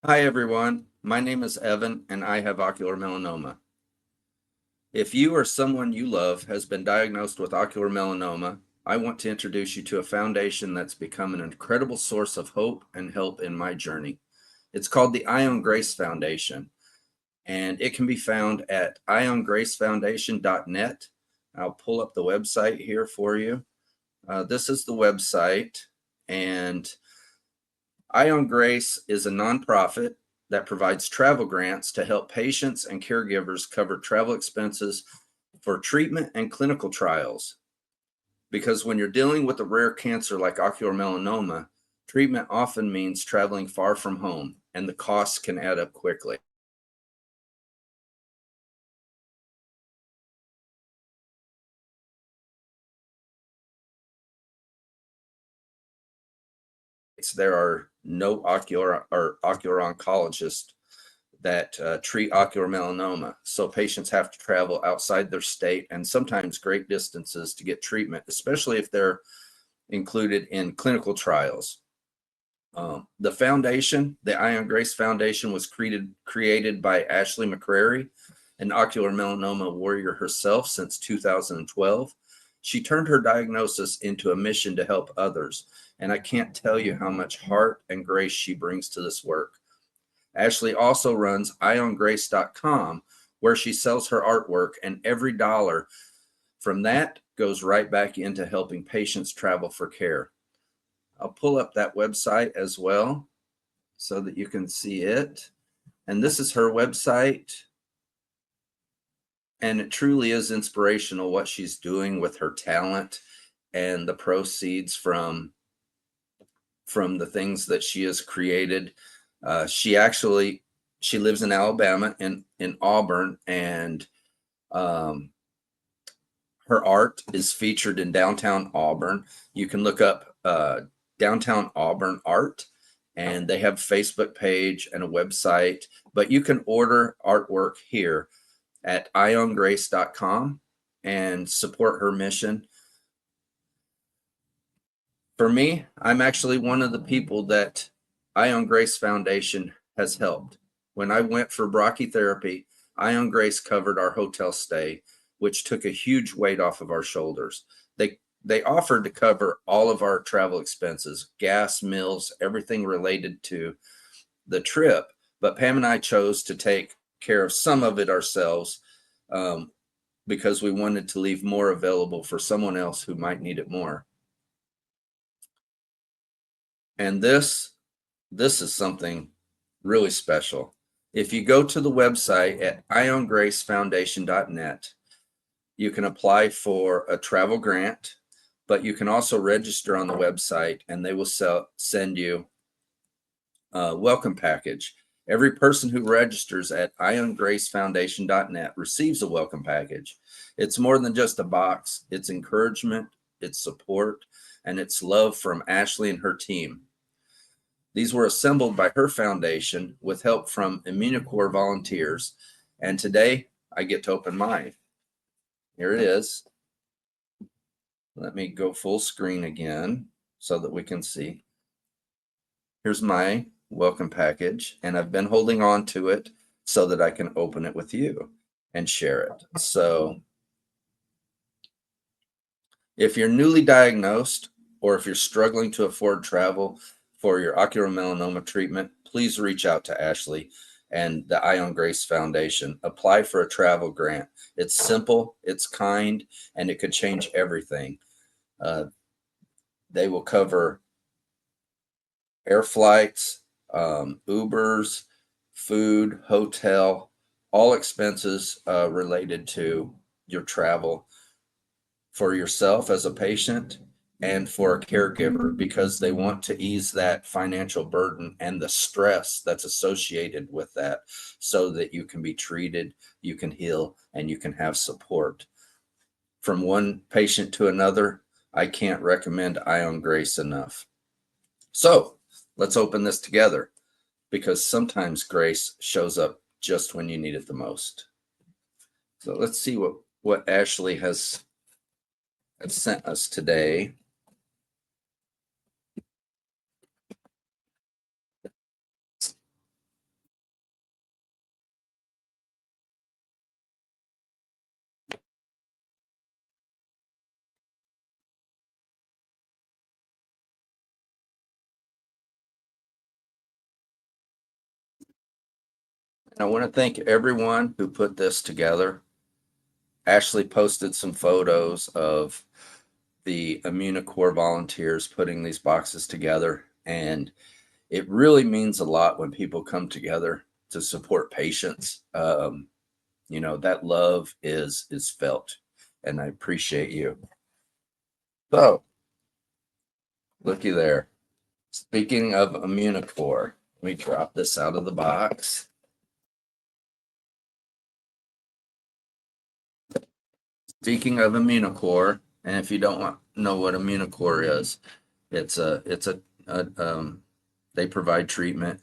Hi, everyone. My name is Evan, and I have ocular melanoma. If you or someone you love has been diagnosed with ocular melanoma, I want to introduce you to a foundation that's become an incredible source of hope and help in my journey. It's called the Ion Grace Foundation, and it can be found at iongracefoundation.net. I'll pull up the website here for you. This is the website, and Ion Grace is a nonprofit that provides travel grants to help patients and caregivers cover travel expenses for treatment and clinical trials. Because when you're dealing with a rare cancer like ocular melanoma, treatment often means traveling far from home, and the costs can add up quickly. There are no ocular oncologists that treat ocular melanoma. So patients have to travel outside their state and sometimes great distances to get treatment, especially if they're included in clinical trials. The foundation, the Ion Grace Foundation, was created by Ashley McCrary, an ocular melanoma warrior herself since 2012. She turned her diagnosis into a mission to help others, and I can't tell you how much heart and grace she brings to this work. Ashley also runs iongrace.com, where she sells her artwork, and every dollar from that goes right back into helping patients travel for care. I'll pull up that website as well so that you can see it. And this is her website. And it truly is inspirational what she's doing with her talent and the proceeds from the things that she has created. She lives in Alabama in Auburn, and um, her art is featured in downtown Auburn. You can look up downtown Auburn art, and they have a Facebook page and a website. But you can order artwork here at iongrace.com and support her mission. For me, I'm actually one of the people that Ion Grace Foundation has helped. When I went for brachytherapy, Ion Grace covered our hotel stay, which took a huge weight off of our shoulders. They offered to cover all of our travel expenses, gas, meals, everything related to the trip. But Pam and I chose to take care of some of it ourselves, um, because we wanted to leave more available for someone else who might need it more. And this is something really special. If you go to the website at iongracefoundation.net, you can apply for a travel grant, but you can also register on the website, and they will send you a welcome package. Every person who registers at iongracefoundation.net receives a welcome package. It's more than just a box. It's encouragement, it's support, and it's love from Ashley and her team. These were assembled by her foundation with help from Immunocore volunteers. And today I get to open mine. Here it is. Let me go full screen again so that we can see. Here's my welcome package, and I've been holding on to it so that I can open it with you and share it. So if you're newly diagnosed, or if you're struggling to afford travel for your ocular melanoma treatment, please reach out to Ashley and the Ion Grace Foundation. Apply for a travel grant. It's simple, it's kind, and it could change everything. Uh, they will cover air flights, Ubers, food, hotel, all expenses related to your travel for yourself as a patient and for a caregiver, because they want to ease that financial burden and the stress that's associated with that so that you can be treated, you can heal, and you can have support. From one patient to another, I can't recommend Ion Grace enough. So let's open this together, because sometimes grace shows up just when you need it the most. So let's see what Ashley has sent us today. I want to thank everyone who put this together. Ashley posted some photos of the Immunocore volunteers putting these boxes together, and it really means a lot when people come together to support patients. That love is felt, and I appreciate you. So, looky there. Speaking of Immunocore, let me drop this out of the box. Speaking of Immunocore, and if you don't know what Immunocore is, they provide treatment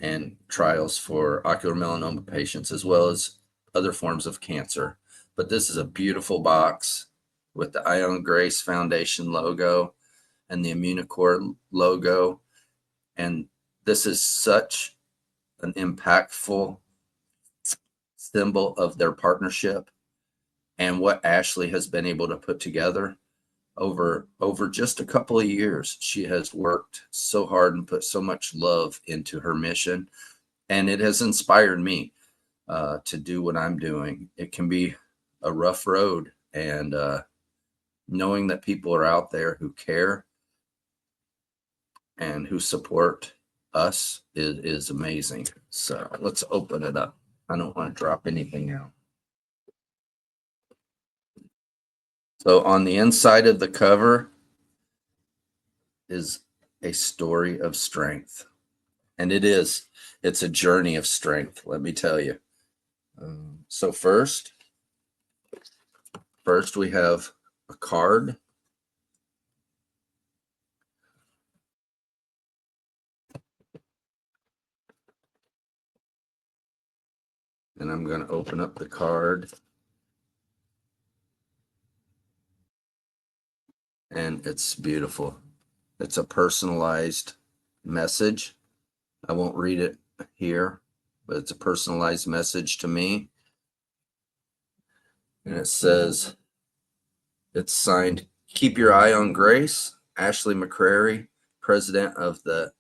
and trials for ocular melanoma patients as well as other forms of cancer. But this is a beautiful box with the Ion Grace Foundation logo and the Immunocore logo. And this is such an impactful symbol of their partnership and what Ashley has been able to put together over just a couple of years. She has worked so hard and put so much love into her mission, and it has inspired me to do what I'm doing. It can be a rough road, and knowing that people are out there who care and who support us is amazing. So let's open it up. I don't want to drop anything out. So on the inside of the cover is a story of strength. And it's a journey of strength, let me tell you. So first we have a card. And I'm going to open up the card. And it's beautiful. It's a personalized message. I won't read it here, but it's a personalized message to me. And it says, it's signed, "Keep your eye on Grace, Ashley McCrary, president of the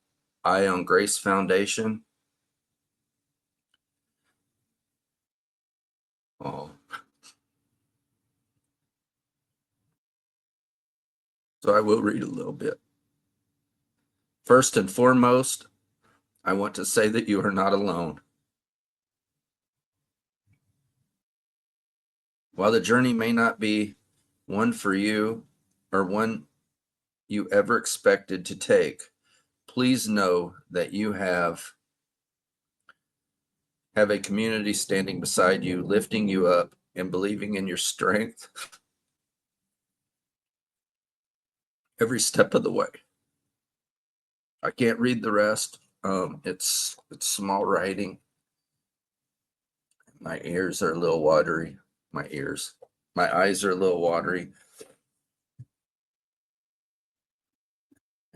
Eye on Grace Foundation." Oh. So I will read a little bit. "First and foremost, I want to say that you are not alone. While the journey may not be one for you or one you ever expected to take, please know that you have a community standing beside you, lifting you up and believing in your strength every step of the way." I can't read the rest. It's small writing. My ears are a little watery. My eyes are a little watery.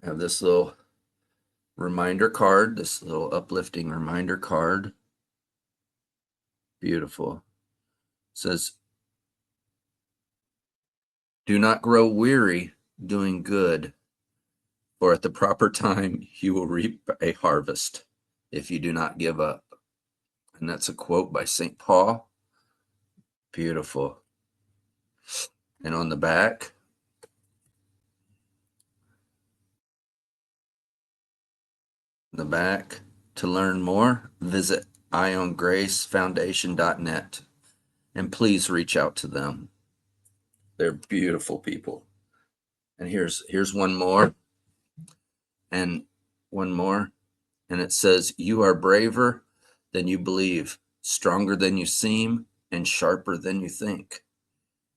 I have this little reminder card, this little uplifting reminder card. Beautiful. It says, "Do not grow weary doing good, for at the proper time you will reap a harvest if you do not give up." And that's a quote by St. Paul. Beautiful. And on the back, to learn more, visit iongracefoundation.net, and please reach out to them. They're beautiful people. And here's one more, and it says, "You are braver than you believe, stronger than you seem, and sharper than you think."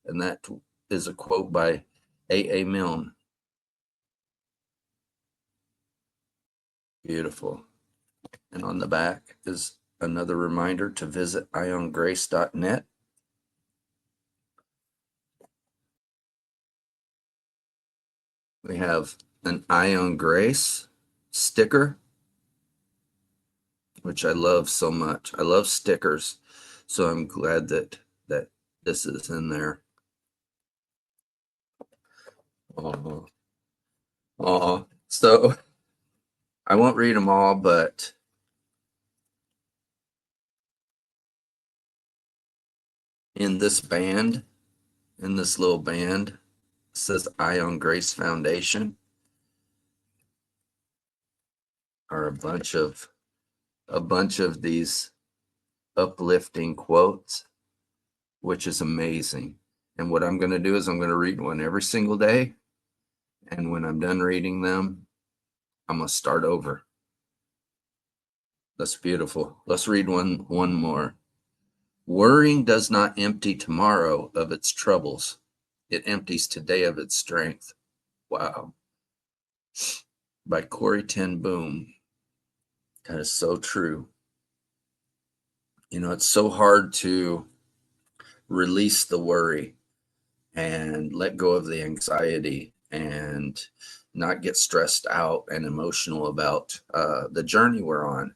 And that is a quote by A.A. Milne. Beautiful. And on the back is another reminder to visit iongrace.net. We have an Ion Grace sticker, which I love so much. I love stickers, so I'm glad that this is in there. Oh, so I won't read them all, but In this band, in this little band, it says Ion Grace Foundation, are a bunch of these uplifting quotes, which is amazing. And what I'm going to do is I'm going to read one every single day. And when I'm done reading them, I'm going to start over. That's beautiful. Let's read one more. Worrying does not empty tomorrow of its troubles. It empties today of its strength. Wow. By Corey Ten Boom. That is so true. You know, it's so hard to release the worry and let go of the anxiety and not get stressed out and emotional about the journey we're on.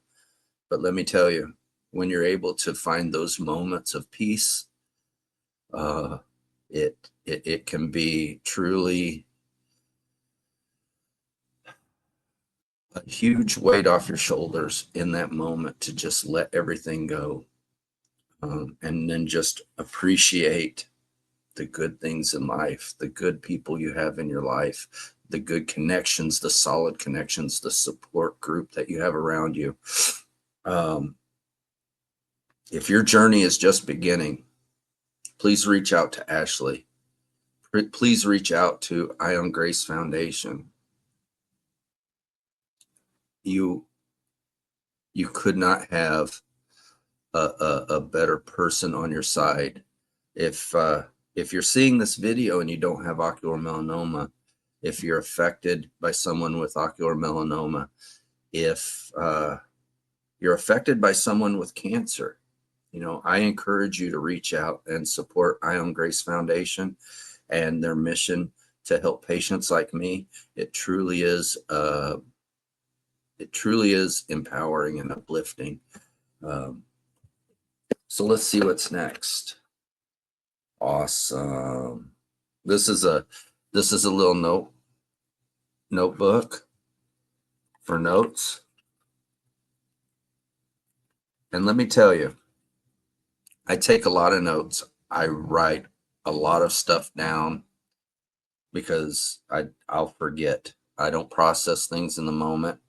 But let me tell you, when you're able to find those moments of peace, it can be truly a huge weight off your shoulders in that moment to just let everything go, and then just appreciate the good things in life, the good people you have in your life, the good connections, the solid connections, the support group that you have around you. If your journey is just beginning, please reach out to Ashley. Please reach out to Ion Grace Foundation. You could not have a better person on your side. If you're seeing this video and you don't have ocular melanoma, if you're affected by someone with ocular melanoma, if you're affected by someone with cancer, you know, I encourage you to reach out and support Ion Grace Foundation and their mission to help patients like me. It truly is empowering and uplifting. So let's see what's next. Awesome. This is a little notebook for notes. And let me tell you, I take a lot of notes. I write a lot of stuff down because I'll forget. I don't process things in the moment.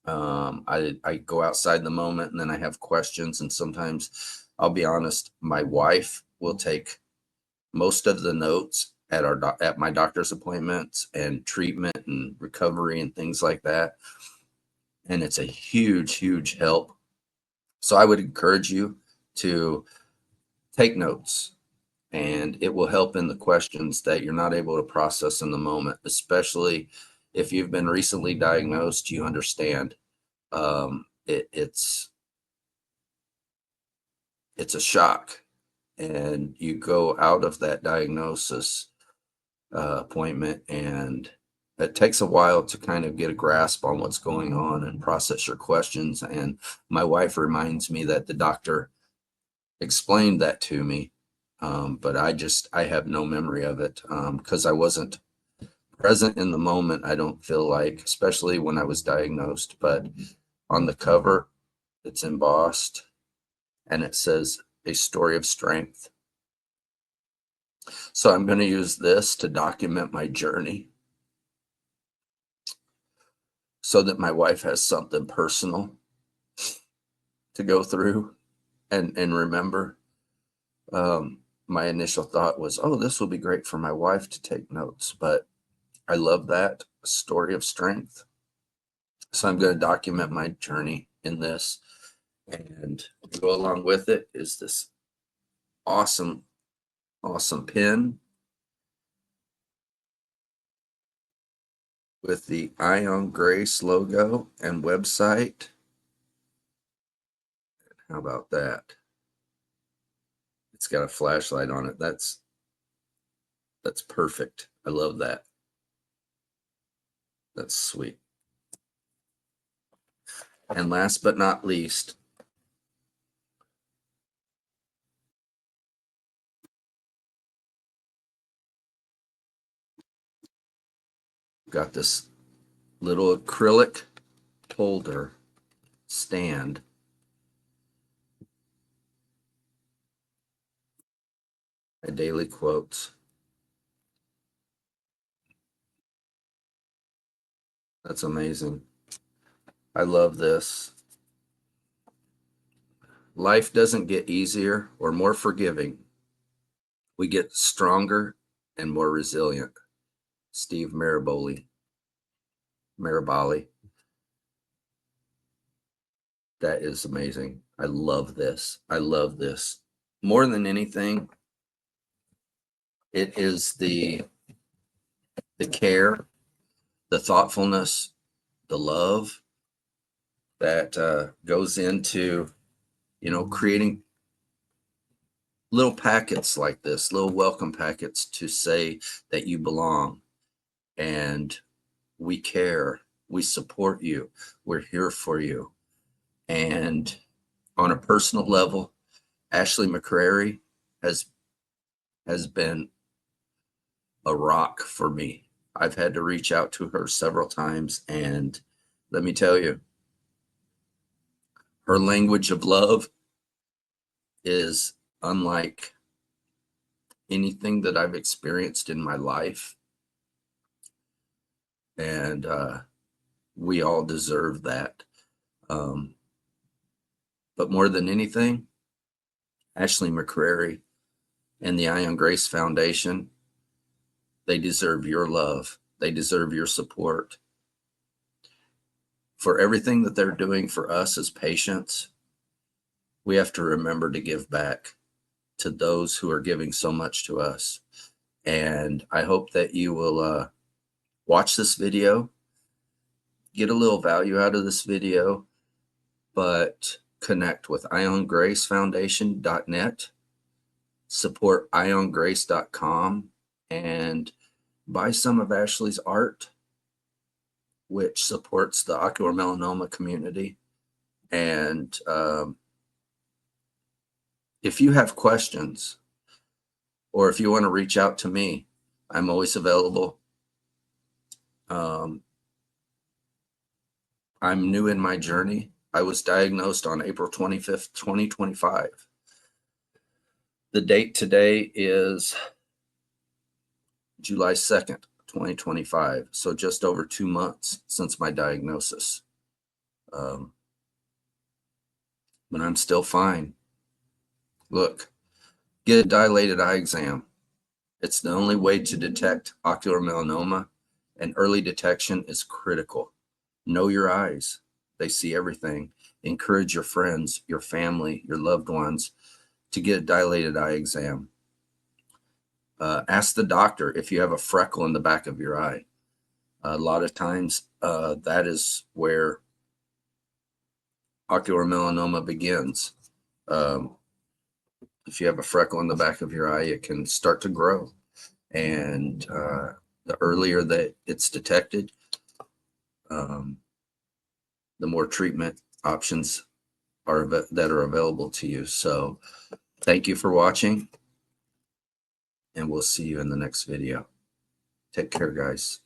I go outside the moment and then I have questions, and sometimes, I'll be honest, my wife will take most of the notes at my doctor's appointments and treatment and recovery and things like that. And it's a huge help. So I would encourage you to take notes, and it will help in the questions that you're not able to process in the moment, especially if you've been recently diagnosed. You understand, it's a shock, and you go out of that diagnosis appointment, and it takes a while to kind of get a grasp on what's going on and process your questions. And my wife reminds me that the doctor explained that to me, but I have no memory of it because I wasn't present in the moment. I don't feel like, especially when I was diagnosed. But on the cover, it's embossed, and it says a story of strength. So I'm going to use this to document my journey so that my wife has something personal to go through and remember. My initial thought was, oh, this will be great for my wife to take notes, but I love that story of strength. So I'm going to document my journey in this, and to go along with it is this awesome pin with the Ion Grace logo and website. How about that? It's got a flashlight on it. That's perfect. I love that. That's sweet. And last but not least, got this little acrylic holder stand My daily quotes. That's amazing. I love this. Life doesn't get easier or more forgiving. We get stronger and more resilient. Steve Maraboli. That is amazing. I love this. I love this. More than anything, it is the care, the thoughtfulness, the love that goes into, creating little packets like this, little welcome packets to say that you belong and we care, we support you, we're here for you. And on a personal level, Ashley McCrary has been a rock for me. I've had to reach out to her several times, and let me tell you, her language of love is unlike anything that I've experienced in my life. And we all deserve that. But more than anything, Ashley McCrary and the Ion Grace Foundation, they deserve your love. They deserve your support for everything that they're doing for us as patients. We have to remember to give back to those who are giving so much to us. And I hope that you will watch this video, get a little value out of this video, but connect with iongracefoundation.net, support iongrace.com, and buy some of Ashley's art, which supports the ocular melanoma community. And if you have questions or if you want to reach out to me, I'm always available. I'm new in my journey. I was diagnosed on April 25th, 2025. The date today is July 2nd, 2025. So just over 2 months since my diagnosis. But I'm still fine. Look, get a dilated eye exam. It's the only way to detect ocular melanoma, and early detection is critical. Know your eyes. They see everything. Encourage your friends, your family, your loved ones to get a dilated eye exam. Ask the doctor if you have a freckle in the back of your eye. A lot of times that is where ocular melanoma begins. If you have a freckle in the back of your eye, it can start to grow. And the earlier that it's detected, the more treatment options that are available to you. So thank you for watching, and we'll see you in the next video. Take care, guys.